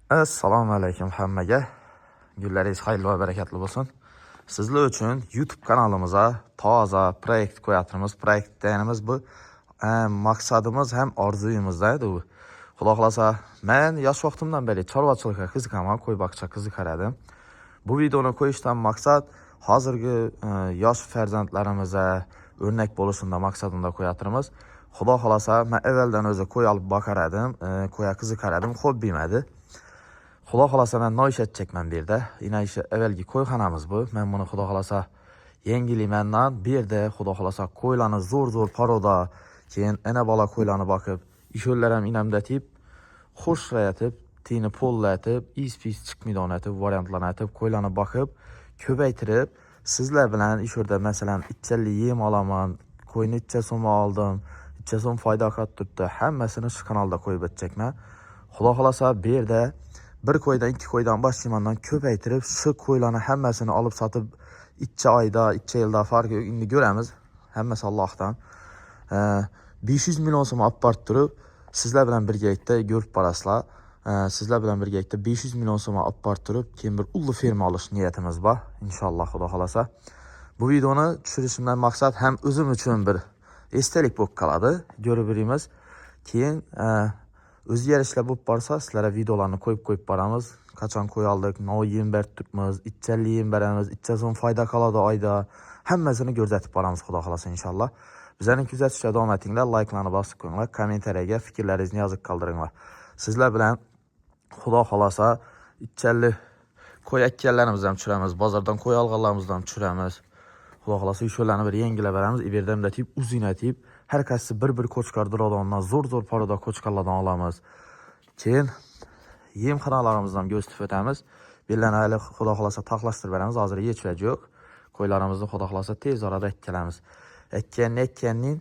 Assalomu alaykum hammaga. Kunlaringiz xayrli va barakatli bo'lsin. Sizlar uchun YouTube kanalimize toza proyekt qo'yatimiz. Proyekt deganimiz bu maqsadimiz ham orzuyimizda edi bu. Xudo xolasa, men yosh vaqtimdan beri chorvachilikka qiziqaman, qo'y boqishga qiziqardim. Bu videoni qo'yishdan maqsad hozirgi yosh farzandlarimizga o'rnak bo'lishida maqsadimda qo'yatimiz. Xudo xolasa, men evveldan o'zi qo'y olib boqardim, qo'yga qiziqardim, hobbim edi. Xudo xolasa men noishat chekman bu yerda. Ina ishi evvelgi qo'yxonamiz bu. Men buni xudo xolasa yengilimandan bu yerda xudo xolasa qo'ylarni zo'r paroda, keyin ana bola qo'ylarni boqib, ishlar ham inamdatib, xushlayatib, tini pollatib, ispis chiqmidonatib, variantlanatib, qo'ylarni boqib, ko'paytirib, sizlar bilan ishlarda masalan ichchali yem olaman, qo'yni ichcha so'm oldim, ichcha so'm foyda qilib turibdi. Hammasini shu kanalda qo'yib o'tchakman. Xudo xolasa bu yerda bir qo'ydan ikki qo'ydan boshlaymandan ko'paytirib, shu qo'ylarni hammasini olib sotib, ikki oyda, ikki yilda farqi yo'q. Endi ko'ramiz. Hammasi Allohdan. 500 million so'm olib borib turib, sizlar bilan birgalikda ko'rib borasizlar. Sizlar bilan birgalikda 500 million so'm olib borib turib, keyin bir ulli ferma olish niyatimiz bor. Inshaalloh xudo xolasa. Bu videoni tushirishimdan maqsad ham o'zim uchun bir esdalik bo'lib qoladi. Ko'rib birimiz. Keyin o'zgarishlar bo'lib borsa, sizlarga videolarni qo'yib boramiz. Qachon qo'y oldik, nima yem berib turibmiz, ichchali yem beramiz, ichcha so'm foyda qoladi oyda. Hammasini ko'rsatib boramiz xudo xolasa inshaalloh. Bizlarni kuzatishga davom etinglar, like'larni bosib qo'yinglar, kommentariyaga fikrlaringizni yozib qoldiringlar. Sizlar bilan xudo xolasa ichchali qo'y akkanlarimizni ham tushiramiz, bozordan qo'y olganlarimizni ham tushiramiz. Xudo xolasa ishlarni bir yengilab beramiz, iberdamda tip uzinatib, har qaysi bir qo'chqar durodondan zo'r paroda qo'chqarlardan olamiz. Keyin yem xonalarimizdan ko'rsatib o'tamiz. Bellarni xudo xolasa taqlashtirib beramiz. Hozir yechlar yo'q. Qo'ylarimizni xudo xolasa tez orada ekkalamiz. Ekkanning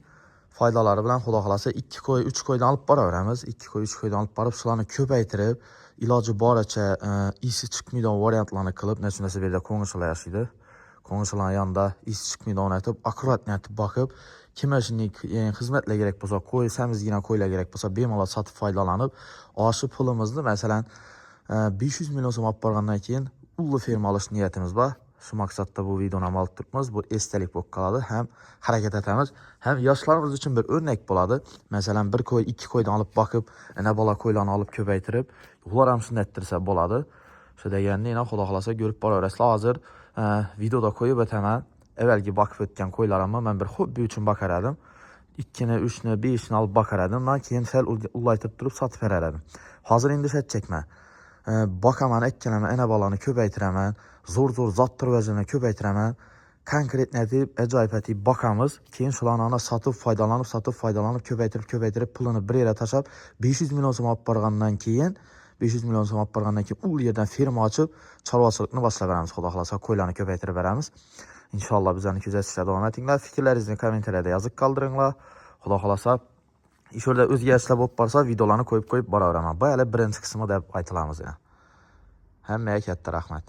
foydalari bilan xudo xolasa 2 qo'y, 3 qo'ydan olib boraveramiz. 2 qo'y, 3 qo'ydan olib borib, shularni ko'paytirib, iloji boricha isi chiqmaydigan variantlarni qilib, nechunasi bu yerda qo'ng'ishlar yashaydi. Qo'ng'ishlar yonida isi chiqmaydigan etib, akkuratnatib boqib, kimashning xizmatlar kerak bo'lsa, qo'y, samizgina qo'ylar kerak bo'lsa, bemalol sotib foydalanib, oshi pulimizni masalan 500 million so'm olib borgandan keyin ulli ferma olish niyatimiz bor. Shu maqsadda bu videoni amal turibmiz. Bu esdalik bo'lib qoladi. Ham harakat etamiz, ham yoshlarimiz uchun bir o'rnak bo'ladi. Masalan, bir qo'y, ikki qo'ydan olib boqib, ana bola qo'ylarni olib ko'paytirib, ular ham shunday ettirsa bo'ladi. Shu deganni xudo xolasa ko'rib boraverasizlar. Hozir videoda qo'yib o'taman. Evvelgi boqib o'tgan qo'ylarimni men bir hobbi uchun boqardim. 2ni, 3ni, 5ni olib boqardim. Men keyin sal ullaytirib turib sotib berardim. Hozir endi shatchakman. Boqaman, ekkanaman, ana bolani ko'paytiraman, zo'r zot turvajini ko'paytiraman. Konkretnatib, ajoyib etib boqamiz. Keyin shularni sotib foydalanib, ko'paytirib pulini bir yerga tashlab 500 million so'm olib borgandan keyin u yerdan ferma ochib, chorvachilikni boshlab beramiz. Xudo xolasa qo'ylarni ko'paytirib beramiz. Inshaalloh bizlarni kuzatishga davom etinglar. Fikrlaringizni kommentariyada yozib qoldiringlar. Xudo xolasa ishlarda o'zgarishlar bo'lib borsa, videolarni qo'yib boraveraman. Bu hali birinchi qismi deb aytilamiz. Hammaga katta rahmat.